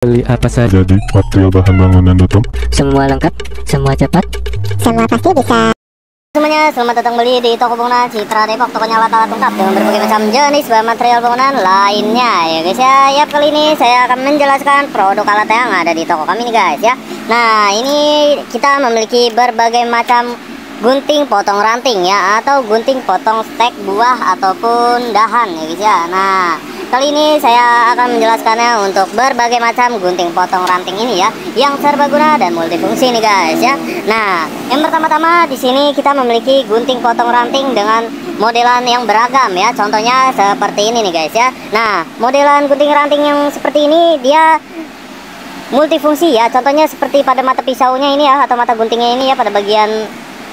Beli apa saja? Jadi, material bahan bangunan tutup. Semua lengkap, semua cepat. Semua pasti bisa. Semuanya, selamat datang kembali di toko bangunan Citra Depok. Tokonya alat-alat lengkap dengan berbagai macam jenis bahan material bangunan lainnya ya guys ya. Ya, kali ini saya akan menjelaskan produk alat yang ada di toko kami nih guys ya. Nah, ini kita memiliki berbagai macam gunting potong ranting ya, atau gunting potong stek buah ataupun dahan ya guys ya. Nah, kali ini saya akan menjelaskannya untuk berbagai macam gunting potong ranting ini ya, yang serbaguna dan multifungsi nih guys ya. Nah, yang pertama-tama di sini kita memiliki gunting potong ranting dengan modelan yang beragam ya. Contohnya seperti ini nih guys ya. Nah, modelan gunting ranting yang seperti ini dia multifungsi ya. Contohnya seperti pada mata pisaunya ini ya, atau mata guntingnya ini ya, pada bagian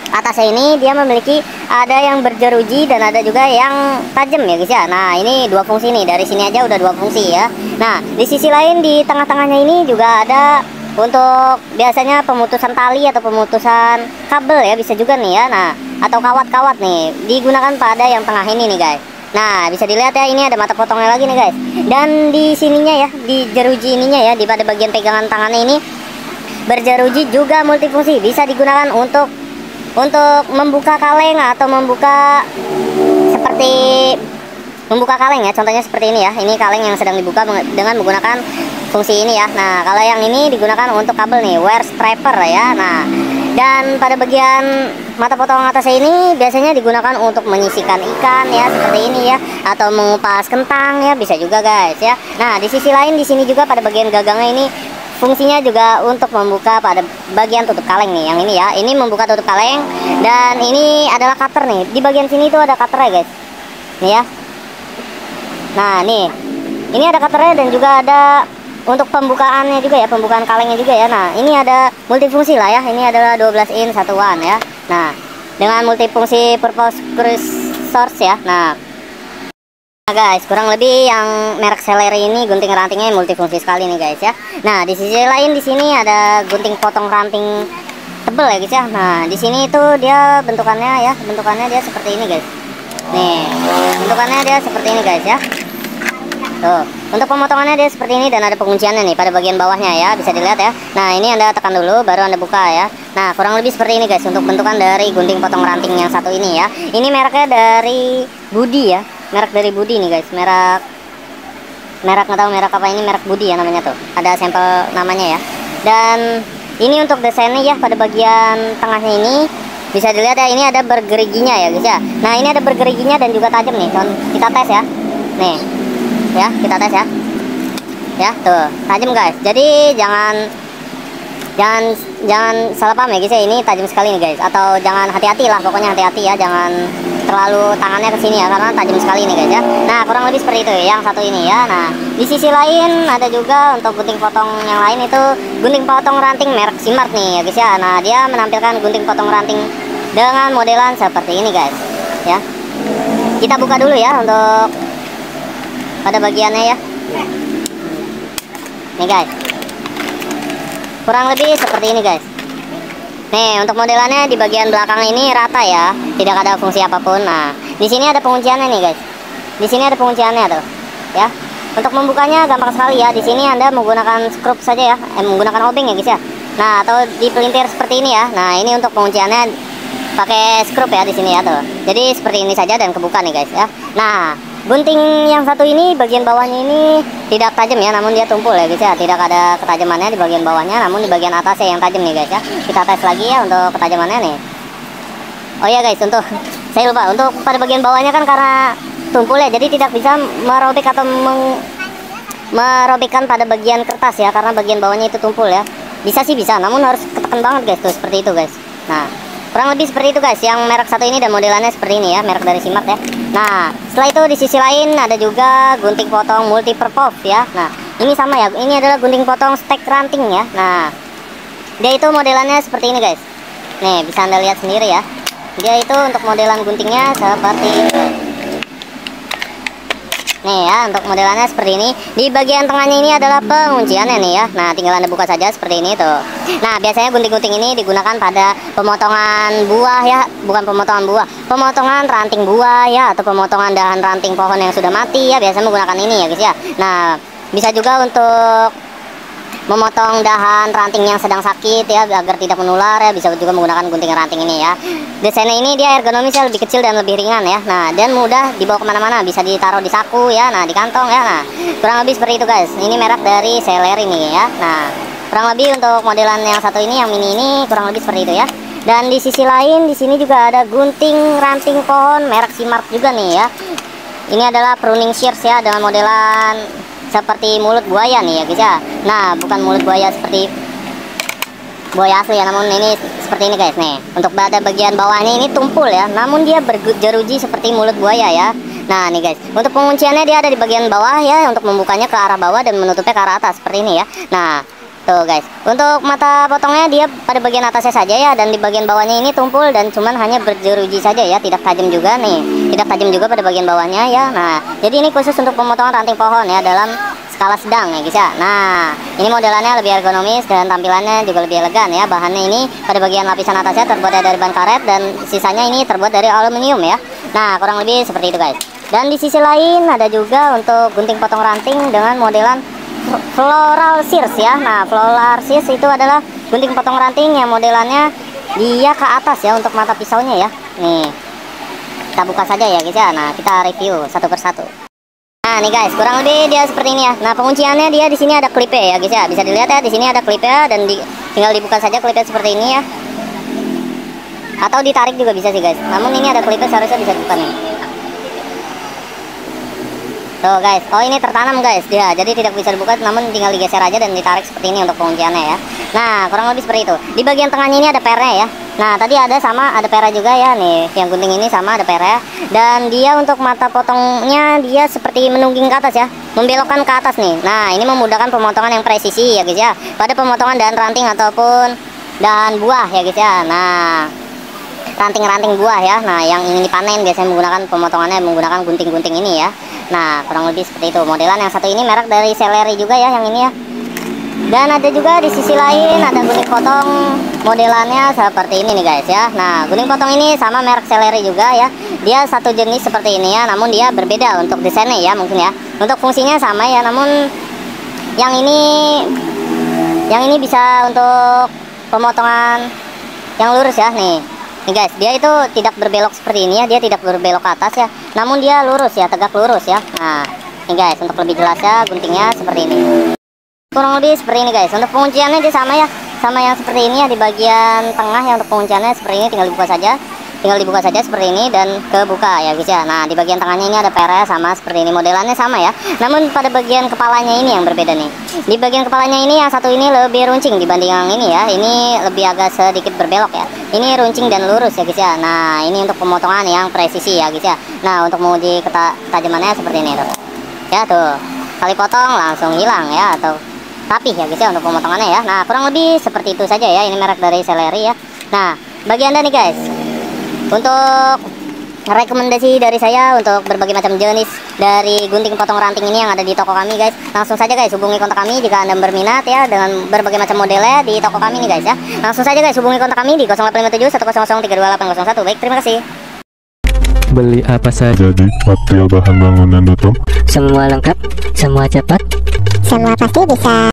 atasnya ini dia memiliki ada yang berjeruji dan ada juga yang tajam ya guys ya. Nah, ini dua fungsi nih, dari sini aja udah dua fungsi ya. Nah, di sisi lain di tengah-tengahnya ini juga ada untuk biasanya pemutusan tali atau pemutusan kabel ya, bisa juga nih ya. Nah, atau kawat-kawat nih digunakan pada yang tengah ini nih guys. Nah, bisa dilihat ya, ini ada mata potongnya lagi nih guys. Dan di sininya ya, di jeruji ininya ya, di pada bagian pegangan tangannya ini berjeruji juga multifungsi, bisa digunakan untuk membuka kaleng atau membuka seperti membuka kaleng ya. Contohnya seperti ini ya, ini kaleng yang sedang dibuka dengan menggunakan fungsi ini ya. Nah, kalau yang ini digunakan untuk kabel nih, wire strapper ya. Nah, dan pada bagian mata potong atas ini biasanya digunakan untuk menyisikan ikan ya, seperti ini ya, atau mengupas kentang ya, bisa juga guys ya. Nah, di sisi lain di sini juga pada bagian gagangnya ini fungsinya juga untuk membuka pada bagian tutup kaleng nih, yang ini ya. Ini membuka tutup kaleng, dan ini adalah cutter nih. Di bagian sini tuh ada cutter ya guys. Nih ya. Nah, nih. Ini ada cutternya dan juga ada untuk pembukaannya juga ya, pembukaan kalengnya juga ya. Nah, ini ada multifungsi lah ya. Ini adalah 12 in satuan ya. Nah, dengan multifungsi purpose source ya. Nah guys, kurang lebih yang merek Celery ini gunting rantingnya multifungsi sekali nih guys ya. Nah, di sisi lain di sini ada gunting potong ranting tebel ya guys ya. Nah, di sini itu dia bentukannya ya, bentukannya dia seperti ini guys. Nih, bentukannya dia seperti ini guys ya. Tuh, untuk pemotongannya dia seperti ini, dan ada pengunciannya nih pada bagian bawahnya ya, bisa dilihat ya. Nah, ini Anda tekan dulu baru Anda buka ya. Nah, kurang lebih seperti ini guys untuk bentukan dari gunting potong ranting yang satu ini ya. Ini mereknya dari Budi ya. Merek dari Budi nih guys, merek nggak tahu merek apa, ini merek Budi ya namanya tuh, ada sampel namanya ya. Dan ini untuk desainnya ya, pada bagian tengahnya ini bisa dilihat ya, ini ada bergeriginya ya guys ya. Nah, ini ada bergeriginya dan juga tajam nih. Kita tes ya, nih ya, kita tes ya, ya tuh tajam guys. Jadi jangan salah paham ya guys ya, ini tajam sekali nih guys. Atau jangan, hati-hati lah, pokoknya hati-hati ya, jangan terlalu tangannya ke sini ya, karena tajam sekali nih guys ya. Nah, kurang lebih seperti itu yang satu ini ya. Nah, di sisi lain ada juga untuk gunting potong yang lain, itu gunting potong ranting merek Simart nih ya guys ya. Nah, dia menampilkan gunting potong ranting dengan modelan seperti ini guys ya. Kita buka dulu ya untuk pada bagiannya ya. Nih guys, kurang lebih seperti ini guys. Nih, untuk modelannya di bagian belakang ini rata ya, tidak ada fungsi apapun. Nah, di sini ada pengunciannya nih guys. Di sini ada pengunciannya tuh, ya. Untuk membukanya gampang sekali ya. Di sini Anda menggunakan skrup saja ya, menggunakan obeng ya guys ya. Nah, atau dipelintir seperti ini ya. Nah, ini untuk pengunciannya pakai skrup ya di sini ya tuh. Jadi seperti ini saja dan kebuka nih guys ya. Nah, gunting yang satu ini bagian bawahnya ini tidak tajam ya, namun dia tumpul ya guys ya. Tidak ada ketajamannya di bagian bawahnya, namun di bagian atasnya yang tajam nih guys ya. Kita tes lagi ya untuk ketajamannya nih. Oh ya guys, untuk saya lupa, untuk pada bagian bawahnya kan karena tumpul ya, jadi tidak bisa merobek atau merobekkan pada bagian kertas ya, karena bagian bawahnya itu tumpul ya. Bisa sih bisa, namun harus ketekan banget guys tuh, seperti itu guys. Nah, kurang lebih seperti itu guys, yang merek satu ini dan modelannya seperti ini ya, merek dari Simart ya. Nah, setelah itu di sisi lain ada juga gunting potong multi-purpose ya. Nah, ini sama ya, ini adalah gunting potong stek ranting ya. Nah, dia itu modelannya seperti ini guys. Nih, bisa Anda lihat sendiri ya. Dia itu untuk modelan guntingnya seperti ini. Nih ya, untuk modelannya seperti ini. Di bagian tengahnya ini adalah pengunciannya nih ya. Nah, tinggal Anda buka saja seperti ini tuh. Nah, biasanya gunting-gunting ini digunakan pada pemotongan buah ya, bukan pemotongan buah, pemotongan ranting buah ya, atau pemotongan dahan ranting pohon yang sudah mati ya, biasanya menggunakan ini ya guys ya. Nah, bisa juga untuk memotong dahan ranting yang sedang sakit ya, agar tidak menular ya. Bisa juga menggunakan gunting ranting ini ya. Desainnya ini dia ergonomis ya, lebih kecil dan lebih ringan ya. Nah, dan mudah dibawa kemana-mana, bisa ditaruh di saku ya, nah di kantong ya. Nah, kurang lebih seperti itu guys. Ini merek dari Celery ini ya. Nah, kurang lebih untuk modelan yang satu ini, yang mini ini, kurang lebih seperti itu ya. Dan di sisi lain di sini juga ada gunting ranting pohon merek Simark juga nih ya. Ini adalah pruning shears ya, dengan modelan seperti mulut buaya nih ya guys ya. Nah, bukan mulut buaya seperti buaya asli ya, namun ini seperti ini guys nih. Untuk pada bagian bawahnya ini tumpul ya, namun dia berjeruji seperti mulut buaya ya. Nah nih guys, untuk pengunciannya dia ada di bagian bawah ya, untuk membukanya ke arah bawah dan menutupnya ke arah atas seperti ini ya. Nah tuh guys, untuk mata potongnya dia pada bagian atasnya saja ya, dan di bagian bawahnya ini tumpul dan cuman hanya berjeruji saja ya, tidak tajam juga nih, tidak tajam juga pada bagian bawahnya ya. Nah, jadi ini khusus untuk pemotongan ranting pohon ya, dalam skala sedang ya guys ya. Nah, ini modelannya lebih ergonomis dan tampilannya juga lebih elegan ya. Bahannya ini pada bagian lapisan atasnya terbuat dari bahan karet dan sisanya ini terbuat dari aluminium ya. Nah, kurang lebih seperti itu guys. Dan di sisi lain ada juga untuk gunting potong ranting dengan modelan floral shears ya. Nah, floral shears itu adalah gunting potong ranting yang modelannya dia ke atas ya untuk mata pisaunya ya. Nih, kita buka saja ya guys ya. Nah, kita review satu persatu. Nah, nih guys, kurang lebih dia seperti ini ya. Nah, pengunciannya dia di sini ada klipnya ya guys ya. Bisa dilihat ya, di sini ada klipnya dan tinggal dibuka saja klipnya seperti ini ya. Atau ditarik juga bisa sih guys. Namun ini ada klipnya, seharusnya bisa dibuka nih. Tuh guys, oh ini tertanam guys dia, jadi tidak bisa dibuka, namun tinggal digeser aja dan ditarik seperti ini untuk pengunciannya ya. Nah, kurang lebih seperti itu. Di bagian tengahnya ini ada pernya ya. Nah, tadi ada pernya juga ya nih, yang gunting ini sama ada pernya. Dan dia untuk mata potongnya dia seperti menungging ke atas ya, membelokkan ke atas nih. Nah, ini memudahkan pemotongan yang presisi ya guys ya, pada pemotongan dahan ranting ataupun dahan buah ya guys ya. Nah, ranting-ranting buah ya. Nah, yang ingin dipanen biasanya menggunakan pemotongannya menggunakan gunting-gunting ini ya. Nah, kurang lebih seperti itu. Modelan yang satu ini merek dari Celery juga ya, yang ini ya. Dan ada juga di sisi lain ada gunting potong modelannya seperti ini nih guys ya. Nah, gunting potong ini sama merek Celery juga ya. Dia satu jenis seperti ini ya, namun dia berbeda untuk desainnya ya mungkin ya. Untuk fungsinya sama ya, namun yang ini bisa untuk pemotongan yang lurus ya nih. Nih guys, dia itu tidak berbelok seperti ini ya, dia tidak berbelok ke atas ya, namun dia lurus ya, tegak lurus ya. Nah, nih guys, untuk lebih jelasnya guntingnya seperti ini. Kurang lebih seperti ini guys. Untuk pengunciannya dia sama ya, sama yang seperti ini ya, di bagian tengah ya. Untuk pengunciannya seperti ini, tinggal dibuka saja seperti ini dan kebuka ya guys ya. Nah, di bagian tengahnya ini ada pernya sama seperti ini, modelannya sama ya, namun pada bagian kepalanya ini yang berbeda nih. Di bagian kepalanya ini yang satu ini lebih runcing dibanding yang ini ya, ini lebih agak sedikit berbelok ya, ini runcing dan lurus ya guys ya. Nah, ini untuk pemotongan yang presisi ya guys ya. Nah, untuk menguji ketajamannya seperti ini tuh ya, tuh kali potong langsung hilang ya, atau rapih ya guys ya untuk pemotongannya ya. Nah, kurang lebih seperti itu saja ya, ini merek dari Celery ya. Nah, bagi anda nih guys, untuk rekomendasi dari saya untuk berbagai macam jenis dari gunting potong ranting ini yang ada di toko kami guys, langsung saja guys hubungi kontak kami jika anda berminat ya, dengan berbagai macam modelnya di toko kami nih guys ya. Langsung saja guys hubungi kontak kami di 0857 100 32801. Baik, terima kasih. Beli apa saja? Jadi, material bahan bangunan.com. Semua lengkap, semua cepat. Semua pasti bisa.